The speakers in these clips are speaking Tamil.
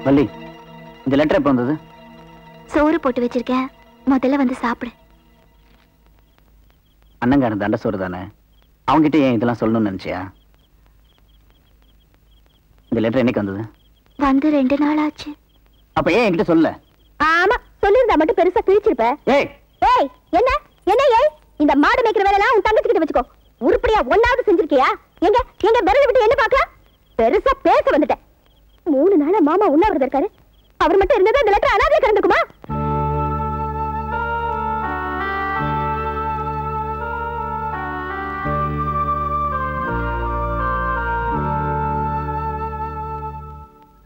வள்ளி, இந்த லெட்டர் எப்ப வந்தது? சோறு போட்டு வச்சிருக்கேன், முதல்ல வந்து சாப்பிடு. அண்ணங்காரன் தண்ட சோறு தானே, அவங்ககிட்ட ஏன் இதெல்லாம் சொல்லணும்னு நினைச்சியா? இந்த லெட்டர் என்னைக்கு வந்தது? வந்து 2 நாள் ஆச்சு. அப்ப ஏன் என்கிட்ட சொல்ல? ஆமா, சொல்லிருந்தா மட்டும் பெருசா கிழிச்சிருப்ப. ஏய் ஏய், என்ன என்ன ஏய், இந்த மாடு மேய்க்கிற வேலையெல்லாம் உன் தங்கச்சி கிட்ட வச்சுக்கோ. உருப்படியா ஒன்னாவது செஞ்சிருக்கியா? எங்க எங்க விரல் விட்டு என்ன பார்க்கலாம்? பெருசா பேச வந்துட்டேன். 3 நாளா மாமா உண்ணாவிரதம் இருக்காரு. அவர் மட்டும் இருந்ததா இந்த லெட்டர் அனாதையா கிடந்துக்குமா?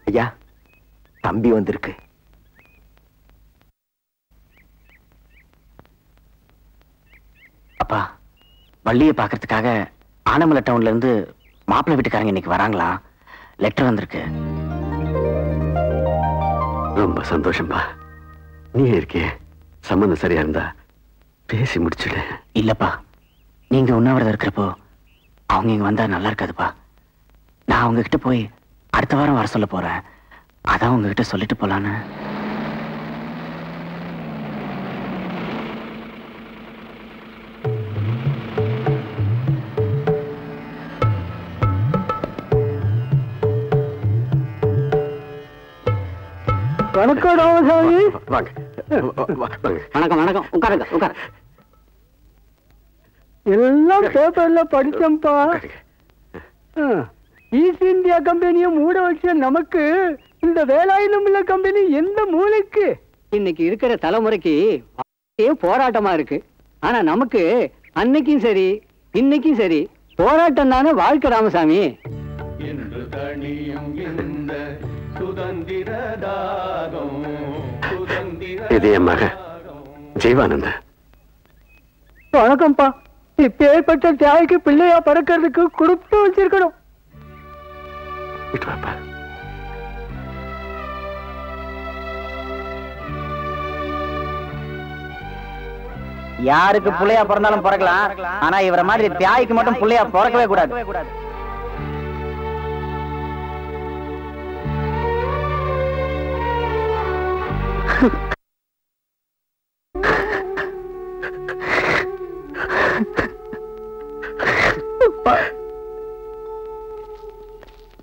ஐயா, தம்பி வந்திருக்கு. அப்பா, வள்ளியை பாக்குறதுக்காக ஆனமலை டவுன்ல இருந்து மாப்பிள்ளை வீட்டுக்காரங்க இன்னைக்கு வராங்களா? லெட்டர் வந்திருக்கு. ரொம்ப சந்தோஷம்பா. நீ இருக்கே, சம்மந்தம் சரியா இருந்தா பேசி முடிச்சுடு. இல்லப்பா, நீங்க உண்ணாவிரதம் இருக்கிறப்போ அவங்க இங்க வந்தா நல்லா இருக்காதுப்பா. நான் அவங்க கிட்ட போய் அடுத்த வாரம் வர சொல்ல போறேன். அதான் உங்ககிட்ட சொல்லிட்டு போலான்னு. வணக்கம் ராமசாமி. வணக்கம் வணக்கம், உட்காருங்க உட்காரு. எல்லாம் பேப்பர்ல படிச்சம்பா. ஈஸ்ட் இந்தியா கம்பெனியை மூட வச்ச நமக்கு இந்த வேலாயுதம் உள்ள கம்பெனி எந்த மூலைக்கு? இன்னைக்கு இருக்கிற தலைமுறைக்கு போராட்டமா இருக்கு. ஆனா நமக்கு அன்னைக்கும் சரி இன்னைக்கும் சரி போராட்டம் தானே வாழ்க்கை ராமசாமி. இது என் மக ஜீவானந்த. வணக்கம்ப்பா. இப்பேற்பட்ட தியாகிக்கு பிள்ளையா பறக்கிறதுக்கு கொடுத்து வச்சிருக்கணும். யாருக்கு புள்ளையா பிறந்தாலும் பிறக்கலாம், ஆனா இவரை மாதிரி தியாகிக்கு மட்டும் புள்ளையா பிறக்கவே கூடாது.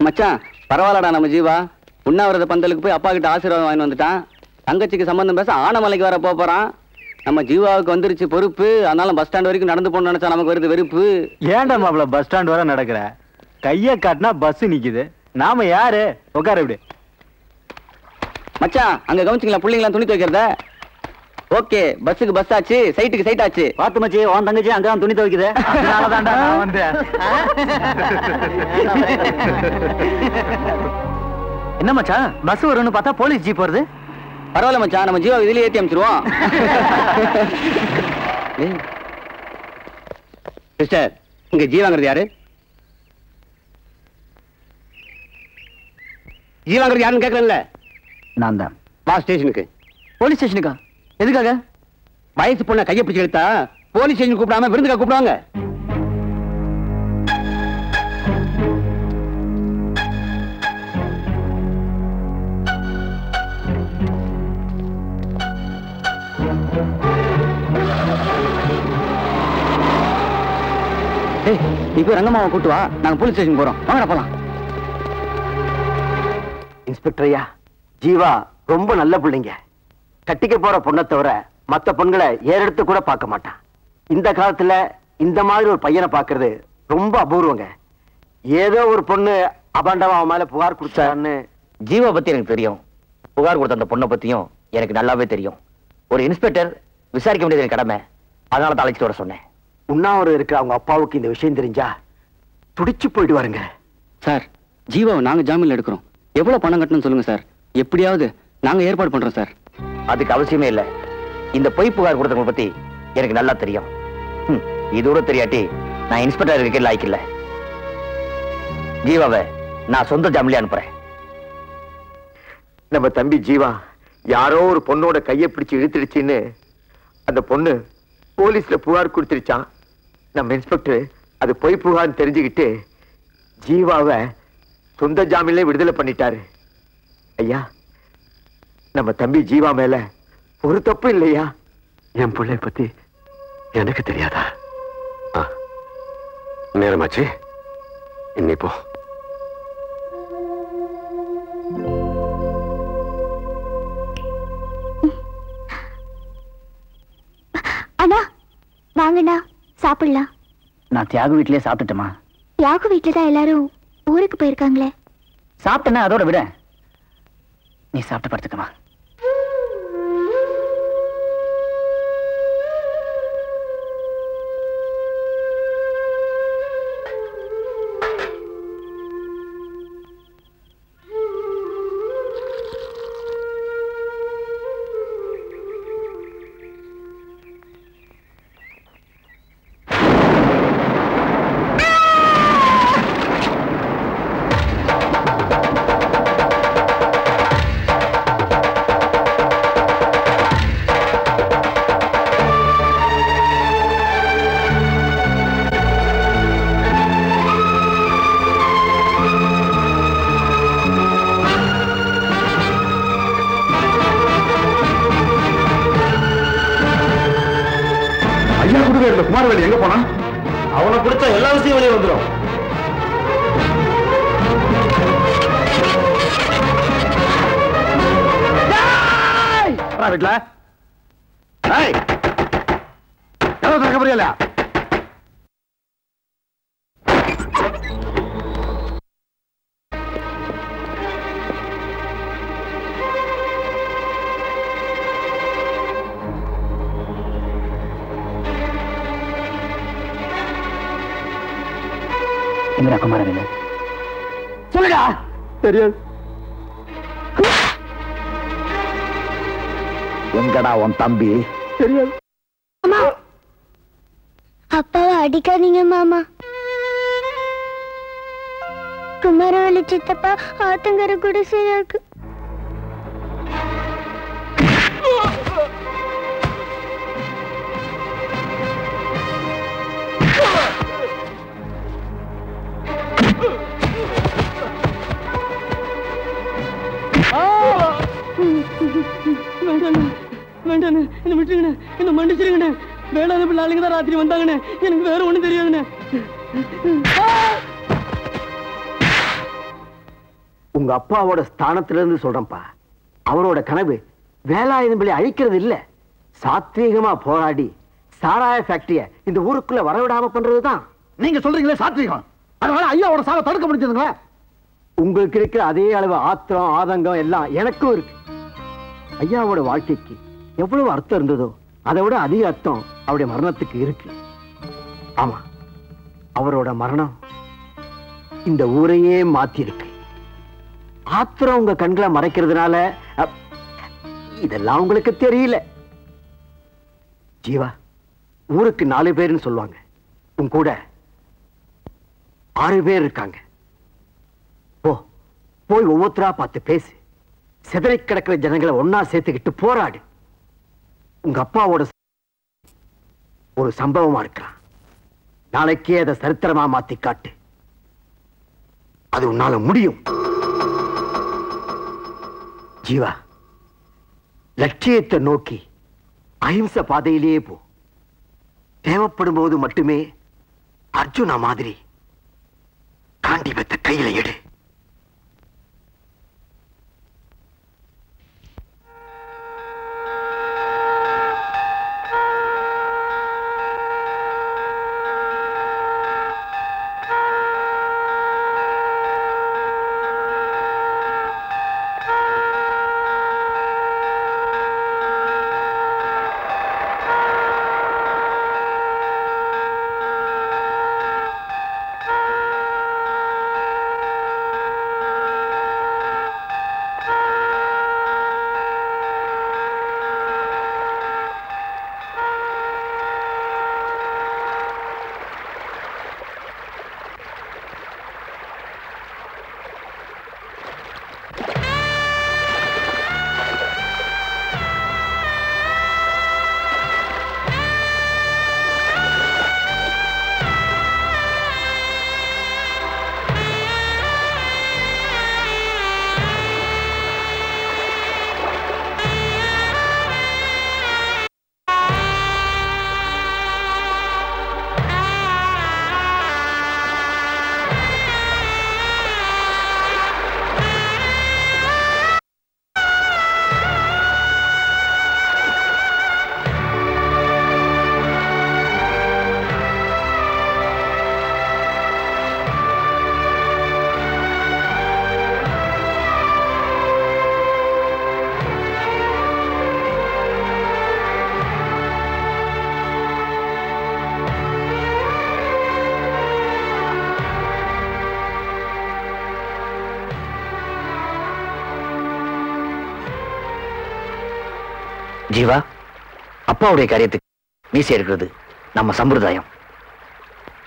மச்சான், பரவாயில்லடா நம்ம ஜீவா. உண்ணாவிரத பந்தலுக்கு போய் அப்பா கிட்ட ஆசீர்வாதம் வாங்கி வந்துட்டான். தங்கச்சிக்கு சம்பந்தம் பேச ஆனமலைக்கு வர போறான். நம்ம ஜீவாவுக்கு வந்துருச்சு பொறுப்பு. அதனால பஸ் ஸ்டாண்ட் வரைக்கும் நடந்து போன நினைச்சா நமக்கு வருது வெறுப்பு. ஏன்டா மாப்ள பஸ் ஸ்டாண்ட் வர நடக்கிற? கைய காட்டினா பஸ் நிக்குது. நாம யாரு? உட்கார இப்படி. மச்சான், அங்க கவனிச்சிங்களா புள்ளிங்களா துணி துவைக்கிறத? ஓகே, பஸ்ஸுக்கு பஸ் ஆச்சு, சைட்டுக்கு சைட் ஆச்சு. பாத்து மச்சி, உன் தங்கச்சி அங்கதான் துணி துவைக்குது. அதனாலதான்டா நான் வந்தேன். என்ன மச்சான், பஸ் வரும்னு பார்த்தா போலீஸ் ஜீப் வருது. பரவாயில்ல மச்சான், நம்ம ஜீவா இதுலயே ஏத்தி அமைச்சிருவோம். சிஸ்டர், இங்க ஜீவாங்கிறது யாரு? ஜீவாங்கிறது யாருன்னு கேட்கறேன்ல. நான் தான். வா ஸ்டேஷனுக்கு. போலீஸ் ஸ்டேஷனுக்கா? எதுக்காக? வயசு பொண்ணை கையை பிடிச்சி எடுத்தா போலீஸ் ஸ்டேஷன் கூப்பிடாம விருந்துக்கா கூப்பிடுவாங்க. நீ போய் ரங்கம்மாவை கூட்டு வா, நாங்க போலீஸ் ஸ்டேஷன் போறோம். வாங்கடா போலாம். இன்ஸ்பெக்டர் ஐயா, ஜீவா ரொம்ப நல்ல பிள்ளைங்க. கட்டிக்க போற பொண்ணை தவிர மத்த பொண்களை ஏறெடுத்து கூட பார்க்க மாட்டான். இந்த காலத்துல இந்த மாதிரி ஒரு பையனை பார்க்கறது ரொம்ப அபூர்வங்க. ஏதோ ஒரு பொண்ணு அபாண்டமா அவன் மேல புகார் கொடுத்தான்னு. ஜீவா பத்தி எனக்கு தெரியும். புகார் கொடுத்த அந்த பொண்ணை பத்தியும் எனக்கு நல்லாவே தெரியும். ஒரு இன்ஸ்பெக்டர் விசாரிக்க வேண்டியது கடமை. அதனால தான் அழைச்சிட்டு வர சொன்னேன். உண்ணாவிரதம் இருக்கிற அவங்க அப்பாவுக்கு இந்த விஷயம் தெரிஞ்சா துடிச்சு போயிடுவாருங்க. சார், ஜீவாவை நாங்க ஜாமீன்ல எடுக்கிறோம். எவ்வளவு பணம் கட்டணும்னு சொல்லுங்க சார். எப்படியாவது நாங்க ஏற்பாடு பண்றோம் சார். அதுக்கு அவசியமே இல்லை. இந்த பொய் புகார் கொடுத்தவங்க பத்தி எனக்கு நல்லா தெரியும். இதோட தெரியாட்டி நான் இன்ஸ்பெக்டர் இருக்க லாய்க்கில்ல. ஜீவாவை நான் சொந்த ஜாமீன்ல அனுப்புறேன். நம்ம தம்பி ஜீவா யாரோ ஒரு பொண்ணோட கையை பிடிச்சு இழுத்துடுச்சுன்னு அந்த பொண்ணு போலீஸ்ல புகார் கொடுத்துருச்சான். நம்ம இன்ஸ்பெக்டர் அது பொய் புகார்னு தெரிஞ்சுக்கிட்டு ஜீவாவை சொந்த ஜாமீன்ல விடுதலை பண்ணிட்டாரு. ஐயா, நம்ம தம்பி ஜீவா மேல ஒரு தப்பு இல்லையா? என் பிள்ளை பத்தி எனக்கு தெரியாதா? நேரமாச்சு, இன்னைப்போ அண்ணா வாங்கண்ணா சாப்பிடலாம். நான் தியாகு வீட்லயே சாப்பிட்டுட்டேமா. தியாகு வீட்டுல தான் எல்லாரும் ஊருக்கு போயிருக்காங்களே. சாப்பிட்டேன்னா அதோட விட நீ சாப்பிட்டு படுத்துக்கமா. குமாரவேலி எங்க போனா? அவனை பிடிச்ச எல்லா விஷயம் வெளியே வந்துடும். வீட்டுல புரியல. எங்கடா குமாரவேலு? சொல்லுடா. தெரியாது. எங்கடா உன் தம்பி? தெரியாது. அப்பாவை அடிக்காதீங்க மாமா. குமாரவேலு சித்தப்பா ஆத்தங்கர கூட சரியாக்கு. வேண்டாண்ணே, என்ன விட்டுருங்கண்ணே, என்ன மன்னிச்சிருங்கண்ணே. வேளாண் பிள்ளை ஆளுங்க தான் ராத்திரி வந்தாங்கண்ணே. எனக்கு வேற ஒண்ணும் தெரியாதுண்ணே. உங்க அப்பாவோட ஸ்தானத்துல இருந்து சொல்றேன்ப்பா. அவரோட கனவு வேலாயுதங்களை அழிக்கிறது இல்ல, சாத்வீகமா போராடி சாராய ஃபேக்டரிய இந்த ஊருக்குள்ள வரவிடாம பண்றதுதான். நீங்க சொல்றீங்களே சாத்வீகம், அதனால ஐயாவோட சாவை தடுக்க முடிஞ்சதுங்களா? உங்களுக்கு இருக்கிற அதே அளவு ஆத்திரம் ஆதங்கம் எல்லாம் எனக்கும் இருக்கு. ஐயாவோட வாழ்க்கைக்கு எவ்வளவு அர்த்தம் இருந்ததோ அதை விட அதிக அர்த்தம் அவருடைய மரணத்துக்கு இருக்கு. ஆமா, அவரோட மரணம் இந்த ஊரையே மாத்தி இருக்கு. ஆத்திரம் உங்க கண்களை மறைக்கிறதுனால இதெல்லாம் உங்களுக்கு தெரியல. ஜீவா, ஊருக்கு 4 பேர்னு சொல்லுவாங்க, உன் கூட 6 பேர் இருக்காங்க. போய் ஒவ்வொருத்தரா பார்த்து பேசு. சிதறி கிடக்கிற ஜனங்களை ஒன்னா சேர்த்துக்கிட்டு போராடு. உங்க அப்பாவோட ஒரு சம்பவமா இருக்கலாம், நாளைக்கே அதை சரித்திரமா மாத்தி காட்டு. அது உன்னால முடியும். ஜீவா, லட்சியத்தை நோக்கி அஹிம்சை பாதையிலேயே போ. தேவைப்படும் போது மட்டுமே அர்ஜுனா மாதிரி காண்டிபத்தை கையில எடு. ஜீவா, அப்பாவுடைய காரியத்துக்கு மீசை இருக்கிறது நம்ம சம்பிரதாயம்.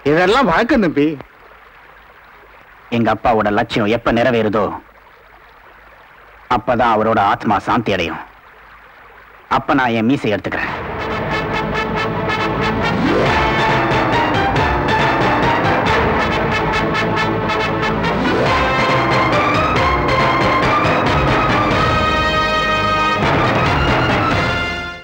இதெல்லாம் வழக்கம் தம்பி. எங்க அப்பாவோட லட்சியம் எப்ப நிறைவேறுதோ அப்பதான் அவரோட ஆத்மா சாந்தி அடையும். அப்ப நான் என் மீசை எடுத்துக்கிறேன்.